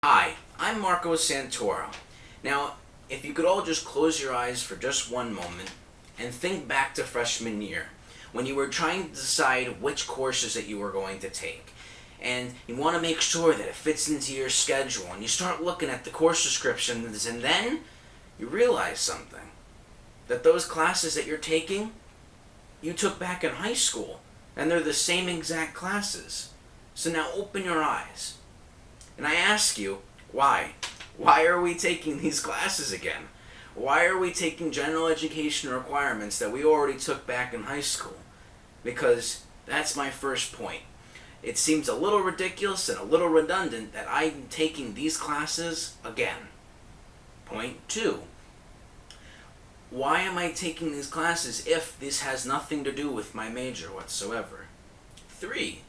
Hi, I'm Marco Santoro. Now, if you could all just close your eyes for just one moment and think back to freshman year, when you were trying to decide which courses that you were going to take. And you want to make sure that it fits into your schedule, and you start looking at the course descriptions, and then you realize something. That those classes that you're taking, you took back in high school, and they're the same exact classes. So now open your eyes. And I ask you, why? Why are we taking these classes again? Why are we taking general education requirements that we already took back in high school? Because that's my first point. It seems a little ridiculous and a little redundant that I'm taking these classes again. Point 2. Why am I taking these classes if this has nothing to do with my major whatsoever? 3.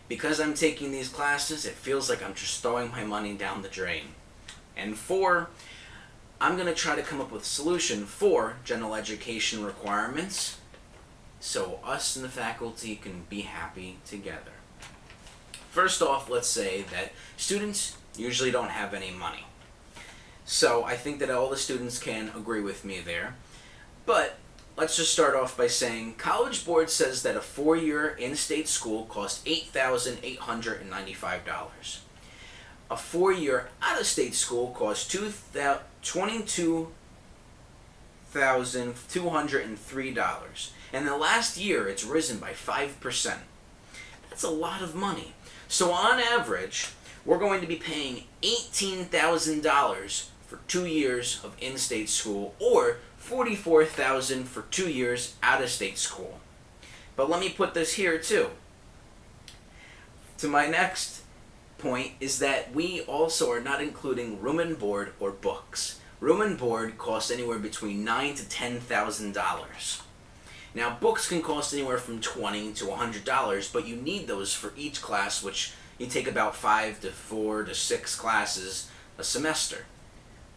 Because I'm taking these classes, it feels like I'm just throwing my money down the drain. And 4, I'm going to try to come up with a solution for general education requirements so us and the faculty can be happy together. First off, let's say that students usually don't have any money. So I think that all the students can agree with me there. But let's just start off by saying College Board says that a 4-year in-state school costs $8,895. A 4-year out-of-state school costs $22,203. And in the last year, it's risen by 5%. That's a lot of money. So on average, we're going to be paying $18,000 for 2 years of in-state school, or $44,000 for 2 years out-of-state school. But let me put this here too. To my next point is that we also are not including room and board or books. Room and board costs anywhere between $9,000 to $10,000. Now, books can cost anywhere from $20 to $100, but you need those for each class, which you take about 5 to 4 to 6 classes a semester,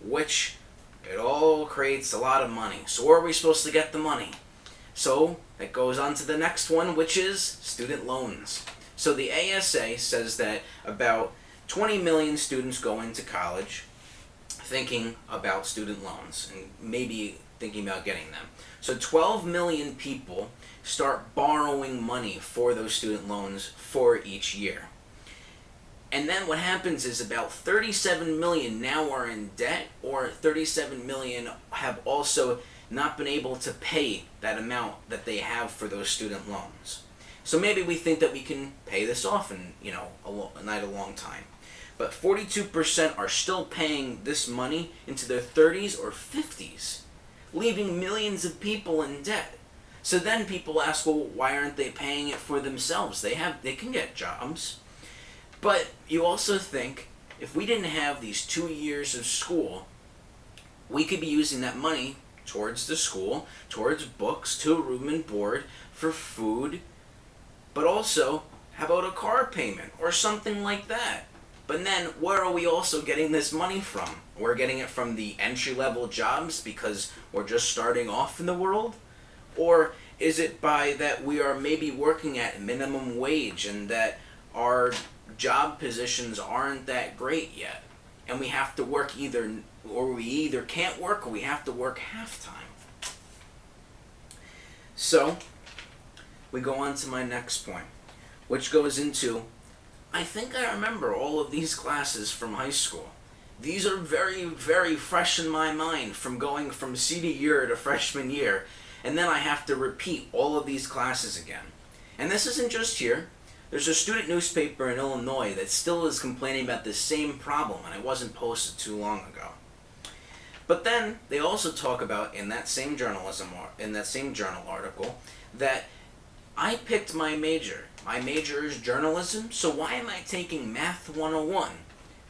which it all creates a lot of money. So where are we supposed to get the money? So that goes on to the next one, which is student loans. So the ASA says that about 20 million students go into college thinking about student loans and maybe thinking about getting them. So 12 million people start borrowing money for those student loans for each year. And then what happens is about 37 million now are in debt, or 37 million have also not been able to pay that amount that they have for those student loans. So maybe we think that we can pay this off in, a long time. But 42% are still paying this money into their 30s or 50s, leaving millions of people in debt. So then people ask, well, why aren't they paying it for themselves? They can get jobs. But you also think, if we didn't have these 2 years of school, we could be using that money towards the school, towards books, to room and board, for food, but also, how about a car payment or something like that? But then, where are we also getting this money from? We're getting it from the entry-level jobs because we're just starting off in the world? Or is it by that we are maybe working at minimum wage and that our job positions aren't that great yet, and we have to work we either can't work or we have to work half-time? So, we go on to my next point, which goes into, I think I remember all of these classes from high school. These are very, very fresh in my mind from going from senior year to freshman year, and then I have to repeat all of these classes again. And this isn't just here. There's a student newspaper in Illinois that still is complaining about this same problem, and it wasn't posted too long ago. But then they also talk about in that same journal article that I picked my major. My major is journalism, so why am I taking Math 101?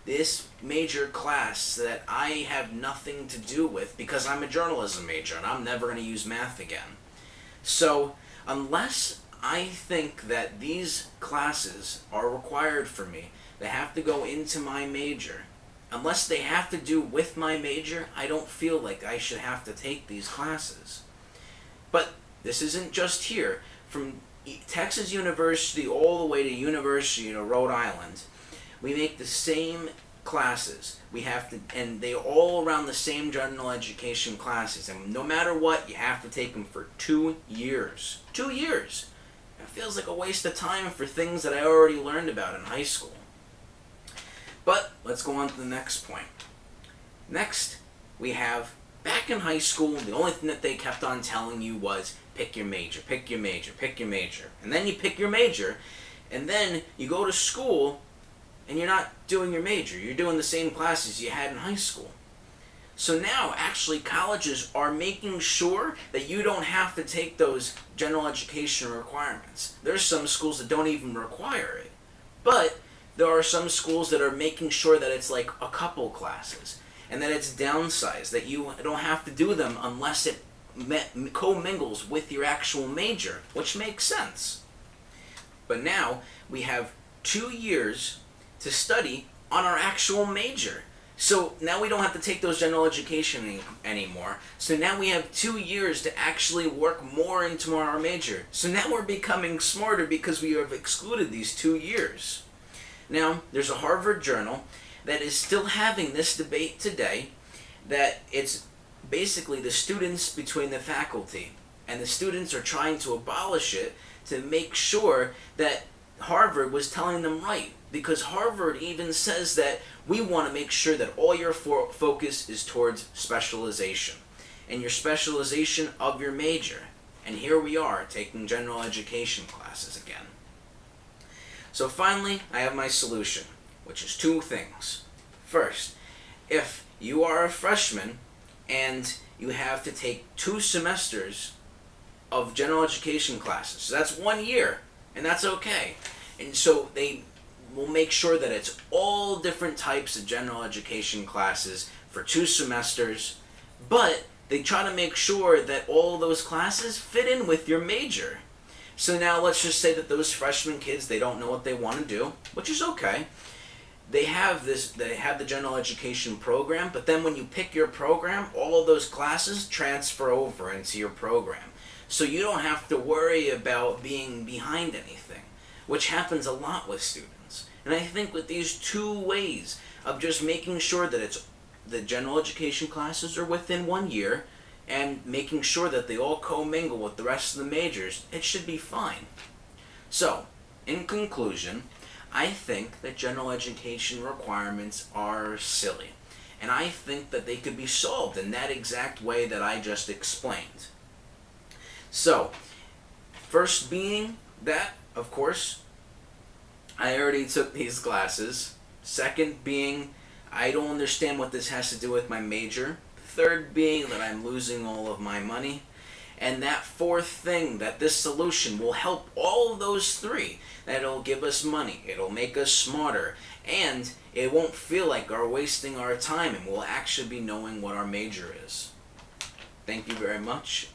This major class that I have nothing to do with because I'm a journalism major and I'm never going to use math again. So unless I think that these classes are required for me, they have to go into my major. Unless they have to do with my major, I don't feel like I should have to take these classes. But this isn't just here. From Texas University all the way to University of Rhode Island, we make the same classes. We have to, and they're all around the same general education classes. And no matter what, you have to take them for 2 years. 2 years. It feels like a waste of time for things that I already learned about in high school. But let's go on to the next point. Next, we have, back in high school, the only thing that they kept on telling you was pick your major, pick your major, pick your major. And then you pick your major, and then you go to school, and you're not doing your major. You're doing the same classes you had in high school. So now, actually, colleges are making sure that you don't have to take those general education requirements. There's some schools that don't even require it. But there are some schools that are making sure that it's like a couple classes, and that it's downsized, that you don't have to do them unless it commingles with your actual major, which makes sense. But now we have 2 years to study on our actual major. So now we don't have to take those general education anymore. So now we have 2 years to actually work more into our major. So now we're becoming smarter because we have excluded these 2 years. Now, there's a Harvard journal that is still having this debate today, that it's basically the students between the faculty, and the students are trying to abolish it to make sure that Harvard was telling them right, because Harvard even says that we want to make sure that all your focus is towards specialization, and your specialization of your major. And here we are taking general education classes again. So finally, I have my solution, which is 2 things. First, if you are a freshman and you have to take 2 semesters of general education classes, so that's 1 year, and that's okay. And so they will make sure that it's all different types of general education classes for 2 semesters, but they try to make sure that all those classes fit in with your major. So now let's just say that those freshman kids, they don't know what they want to do, which is okay. They have the general education program, but then when you pick your program, all of those classes transfer over into your program. So you don't have to worry about being behind anything, which happens a lot with students. And I think with these 2 ways of just making sure that the general education classes are within 1 year, and making sure that they all commingle with the rest of the majors, it should be fine. So, in conclusion, I think that general education requirements are silly, and I think that they could be solved in that exact way that I just explained. So, first being that, of course, I already took these classes. Second being, I don't understand what this has to do with my major. Third being that I'm losing all of my money. And that fourth thing, that this solution will help all of those 3. That it'll give us money, it'll make us smarter, and it won't feel like we're wasting our time, and we'll actually be knowing what our major is. Thank you very much.